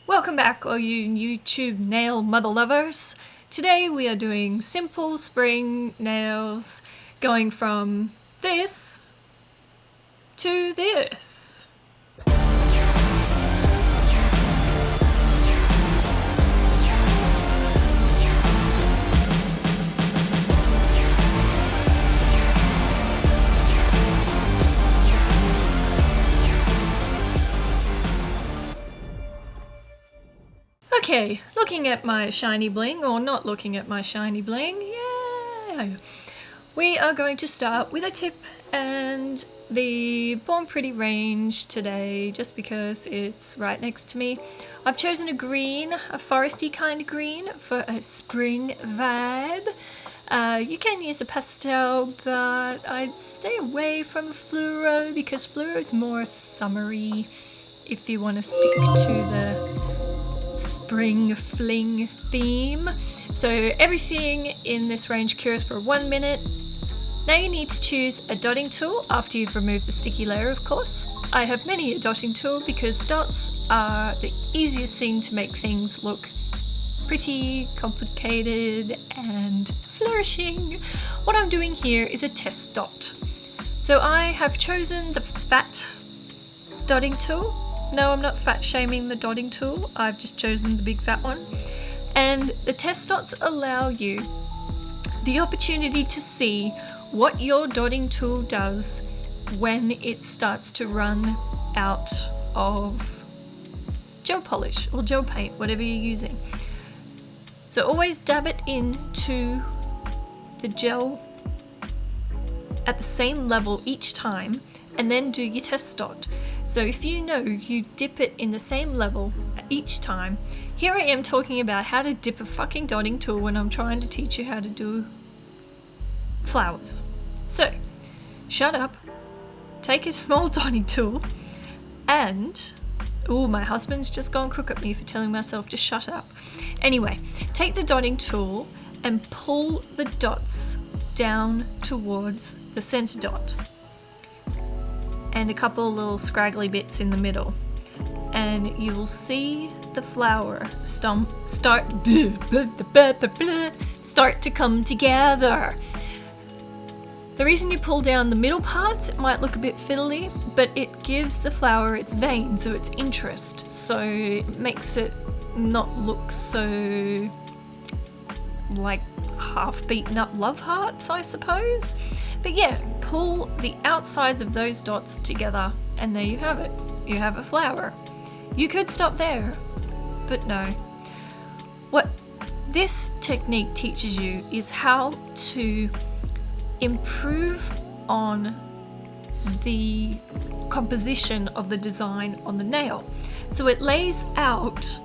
Welcome back, all you YouTube nail mother lovers. Today we are doing simple spring nails, going from this to this. Okay, looking at my shiny bling, or not looking at my shiny bling, yeah! We are going to start with a tip and the Born Pretty range today, just because it's right next to me. I've chosen a green, a foresty kind of green, for a spring vibe. You can use a pastel, but I'd stay away from fluoro because fluoro is more summery if you want to stick to the spring fling theme. So everything in this range cures for 1 minute. Now you need to choose a dotting tool after you've removed the sticky layer, of course. I have many a dotting tool because dots are the easiest thing to make things look pretty, complicated, and flourishing. What I'm doing here is a test dot. So I have chosen the fat dotting tool. No, I'm not fat shaming the dotting tool, I've just chosen the big fat one. And the test dots allow you the opportunity to see what your dotting tool does when it starts to run out of gel polish or gel paint, whatever you're using. So always dab it into the gel at the same level each time and then do your test dot. So if you know you dip it in the same level each time, here I am talking about how to dip a fucking dotting tool when I'm trying to teach you how to do flowers. So, shut up, take a small dotting tool and, oh, my husband's just gone crook at me for telling myself to shut up. Anyway, take the dotting tool and pull the dots down towards the center dot. And a couple little scraggly bits in the middle, and you will see the flower start to come together. The reason you pull down the middle parts, it might look a bit fiddly, but it gives the flower its vein, so its interest, so it makes it not look so like half beaten up love hearts, I suppose. But yeah, pull the outsides of those dots together and there you have it. You have a flower. You could stop there, but no. What this technique teaches you is how to improve on the composition of the design on the nail. So it lays out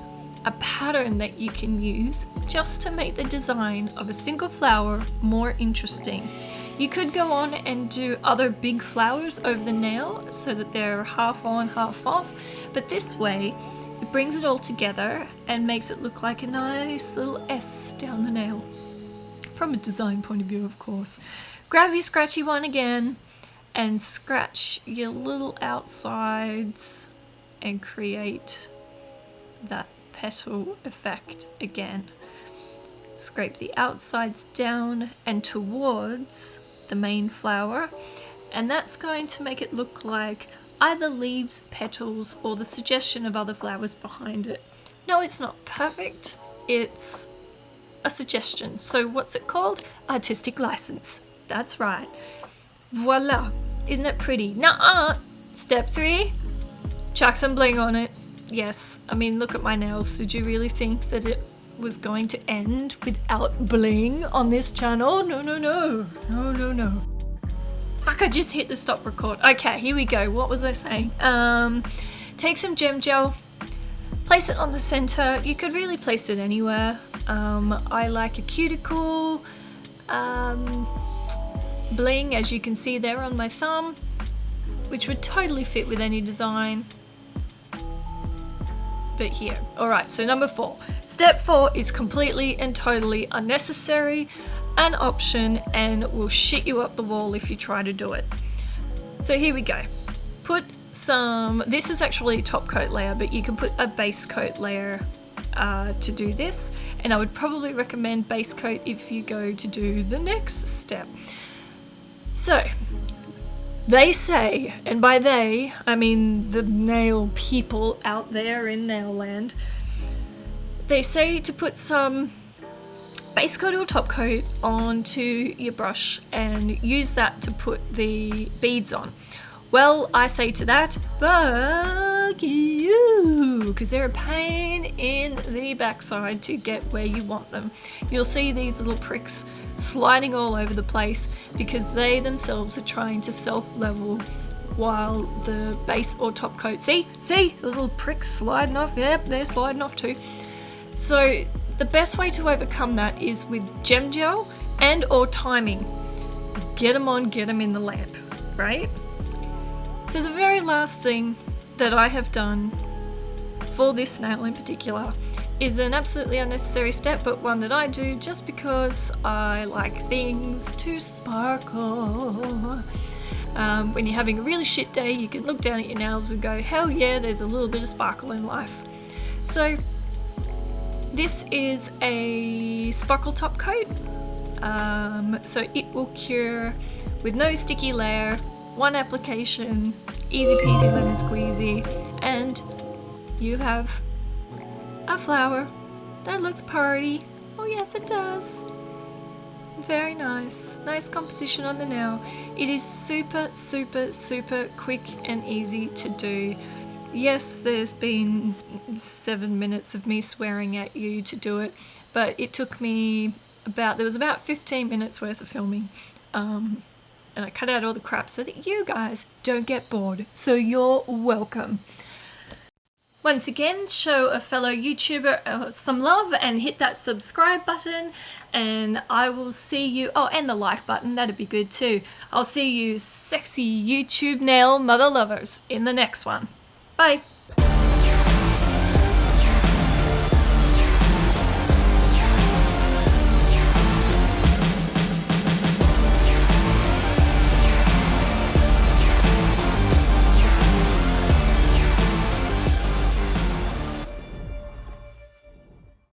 a pattern that you can use just to make the design of a single flower more interesting. You could go on and do other big flowers over the nail so that they're half on, half off, but this way it brings it all together and makes it look like a nice little S down the nail. From a design point of view, of course. Grab your scratchy one again and scratch your little outsides and create that petal effect again. Scrape the outsides down and towards the main flower, and that's going to make it look like either leaves, petals, or the suggestion of other flowers behind it. No, it's not perfect, it's a suggestion. So what's it called? Artistic license. That's right. Voila. Isn't it pretty? Nuh-uh. Step 3, chuck some bling on it. Yes, I mean, look at my nails. Did you really think that it was going to end without bling on this channel? No, no, no. No, no, no. Fuck, I just hit the stop record. Okay, here we go. What was I saying? Take some gem gel, place it on the center. You could really place it anywhere. I like a cuticle bling, as you can see there on my thumb, which would totally fit with any design. But here. Alright, so number 4. Step 4 is completely and totally unnecessary, an option, and will shit you up the wall if you try to do it. So here we go. Put this is actually a top coat layer, but you can put a base coat layer to do this, and I would probably recommend base coat if you go to do the next step. So they say, and by they I mean the nail people out there in nail land, they say to put some base coat or top coat onto your brush and use that to put the beads on. Well, I say to that, fuck you, because they're a pain in the backside to get where you want them. You'll see these little pricks sliding all over the place because they themselves are trying to self-level while the base or top coat, see the little pricks sliding off, yep, they're sliding off too. So the best way to overcome that is with gem gel and or timing. Get them on, get them in the lamp, right? So the very last thing that I have done for this nail in particular is an absolutely unnecessary step, but one that I do just because I like things to sparkle. When you're having a really shit day, you can look down at your nails and go, hell yeah, there's a little bit of sparkle in life. So this is a sparkle top coat, so it will cure with no sticky layer, one application, easy peasy lemon squeezy, and you have a flower that looks pretty. Oh yes, it does. Very nice. Nice composition on the nail. It is super, super, super quick and easy to do. Yes, there's been 7 minutes of me swearing at you to do it, but it took me there was about 15 minutes worth of filming. And I cut out all the crap so that you guys don't get bored. So you're welcome. Once again, show a fellow YouTuber some love and hit that subscribe button, and I will see you, oh, and the like button, that'd be good too. I'll see you sexy YouTube nail mother lovers in the next one. Bye.